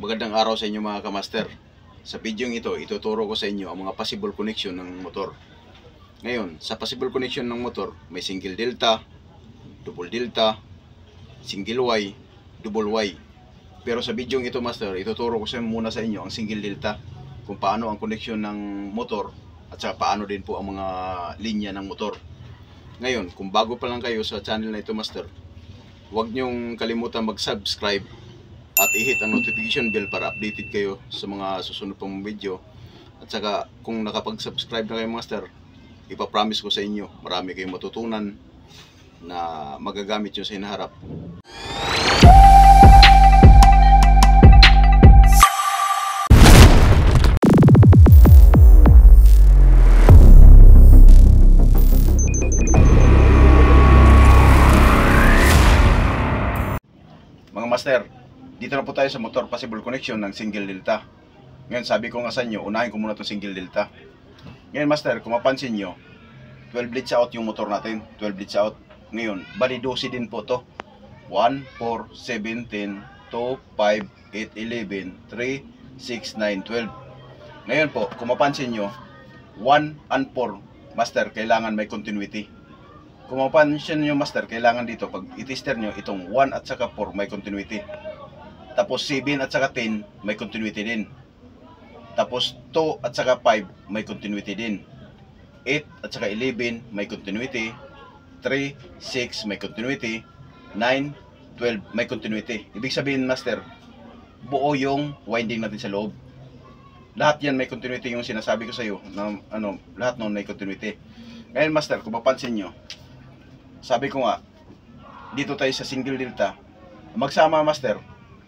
Magandang araw sa inyo mga kamaster. Sa video ito, ituturo ko sa inyo ang mga possible connection ng motor. Ngayon, sa possible connection ng motor, may single delta, double delta, single Y, double Y. Pero sa video ito master, ituturo ko muna sa inyo ang single delta, kung paano ang connection ng motor at saka paano din po ang mga linya ng motor. Ngayon, kung bago pa lang kayo sa channel na ito master, huwag nyong kalimutan mag-subscribe at i-hit ang notification bell para updated kayo sa mga susunod pang video. At saka kung nakapag-subscribe na kayo master, ipapromise ko sa inyo marami kayong matutunan na magagamit nyo sa hinaharap. Mga master, dito na po tayo sa motor possible connection ng single delta. Ngayon sabi ko nga sa inyo, unahin ko muna itong single delta. Ngayon master, kung mapansin nyo, 12 leads out yung motor natin. 12 leads out. Ngayon, bali 12 din po to. 1, 4, 7, 10, 2, 5, 8, 11, 3, 6, 9, 12. Ngayon po, kung mapansin nyo, 1 and 4, master, kailangan may continuity. Kung mapansin nyo master, kailangan dito, pag i-tester nyo, itong 1 at saka 4 may continuity. Tapos 7 at saka 10 may continuity din. Tapos 2 at saka 5 may continuity din. 8 at saka 11 may continuity. 3, 6 may continuity. 9, 12 may continuity. Ibig sabihin master, buo yung winding natin sa loob. Lahat yan may continuity, yung sinasabi ko sa iyo na lahat noon may continuity. Ngayon master, kung mapansin nyo, sabi ko nga dito tayo sa single delta, magsama master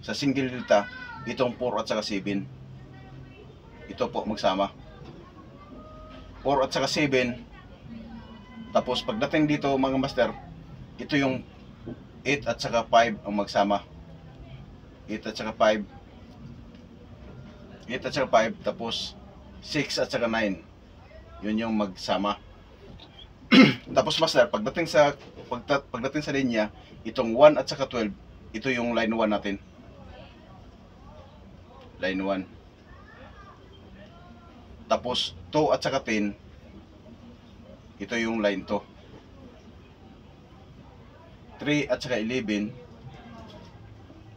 sa single delta itong 4 at saka 7. Ito po magsama 4 at saka 7. Tapos pagdating dito mga master, ito yung 8 at saka 5 ang magsama. 8 at saka 5, 8 at saka 5, tapos 6 at saka 9, yun yung magsama. Tapos master, pagdating sa linya, itong 1 at saka 12, ito yung line 1 natin. Line 1. Tapos 2 at saka 10, ito yung line 2. 3 at saka 11,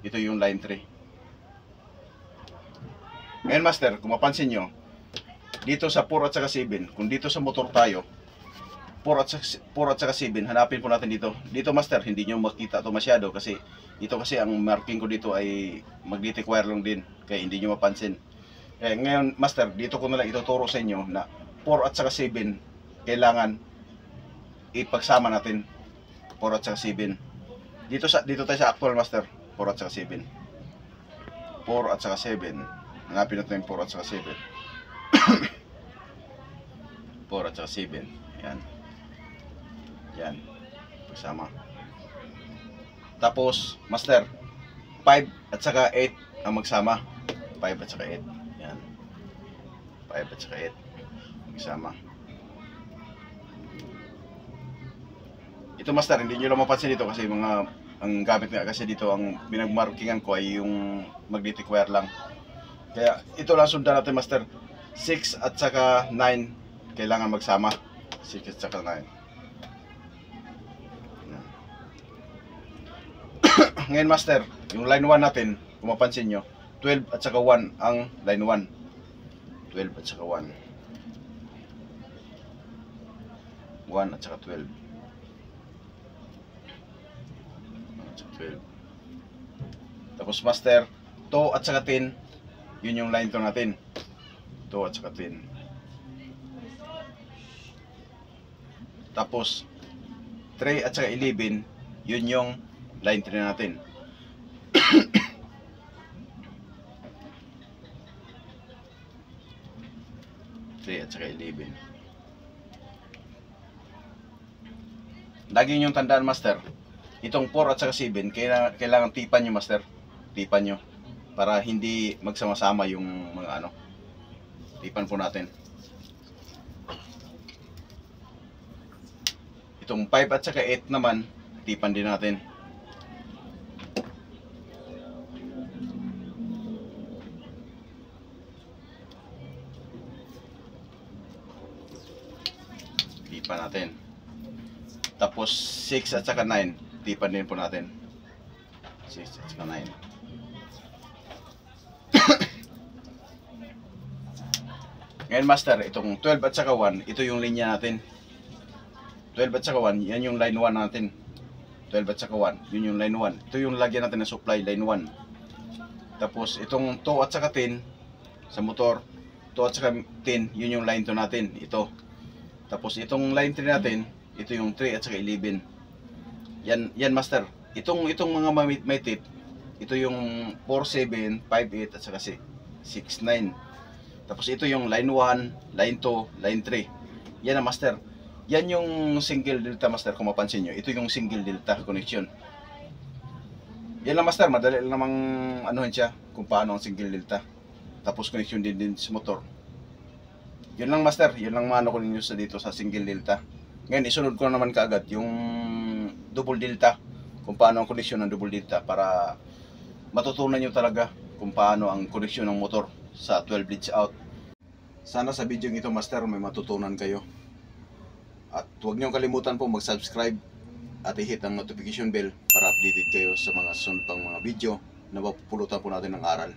ito yung line 3. Ngayon master, kung mapansin nyo, dito sa 4 at saka 7, kung dito sa motor tayo, 4 at saka 7, hanapin po natin dito. Dito master, hindi nyo makita ito masyado kasi dito kasi ang marking ko dito ay magnetic wire lang din, kaya hindi nyo mapansin. Ngayon master, dito ko na lang ituturo sa inyo na 4 at saka 7 kailangan ipagsama natin. 4 at saka 7. Dito tayo sa actual master, 4 at saka 7. 4 at saka 7. Hanapin natin yung 4 at saka 7. 4 at saka 7. Yan. Yan. Pagsama. Tapos, master, 5 at saka 8 ang magsama. 5 at saka 8. Yan. 5 at saka 8. Magsama. Ito master, hindi nyo lang mapansin dito kasi ang gamit nga kasi dito, ang binagmarkingan ko ay yung magnetic wire lang. Kaya ito lang sundan natin master. 6 at saka 9 kailangan magsama. 6 at saka 9. Ngayon master, yung line 1 natin, kung mapansin nyo, 12 at saka 1 ang line 1. 12 at saka 1. 1 at saka 12. 12. Tapos master, 2 at saka 10, yun yung line 2 natin. 2 at saka 10. Tapos 3 at saka 11, yun yung line 3 natin. 3 at saka 11. Lagi yung tandaan master, itong 4 at saka 7, kailangan tipan nyo master. Tipan nyo. Para hindi magsama-sama yung mga tipan po natin. Itong 5 at saka 8 naman, tipan din natin. tipan natin. Tapos 6 at saka 9, tipan din po natin. 6 at saka 9. Ngayon master, itong 12 at saka 1, ito yung linya natin. 12 at saka 1, yan yung line 1 natin. 12 at saka 1, yun yung line 1. Ito yung lagyan natin ng supply, line 1. Tapos itong 2 at saka 10 sa motor, 2 at saka 10, yun yung line 2 natin, ito. Tapos itong line 3 natin, ito yung 3 at saka 11. Yan master. Itong mga may tip, ito yung 4, 7, 5, 8 at saka 6, 9. Tapos ito yung line 1, line 2, line 3. Yan ang master. Yan yung single delta master, kung mapansin nyo. Ito yung single delta connection. Yan lang master, madali lang namang anuhin siya kung paano ang single delta. Tapos connection din sa motor. Yun lang master, yun lang maano ko ninyo sa dito sa single delta. Ngayon isunod ko naman kaagad yung double delta, kung paano ang connection ng double delta, para matutunan nyo talaga kung paano ang connection ng motor sa 12 leads out. Sana sa video ito master may matutunan kayo. At huwag niyong kalimutan po mag-subscribe at i-hit ang notification bell para updated kayo sa mga sunod pang mga video na mapupulutan po natin ng aral.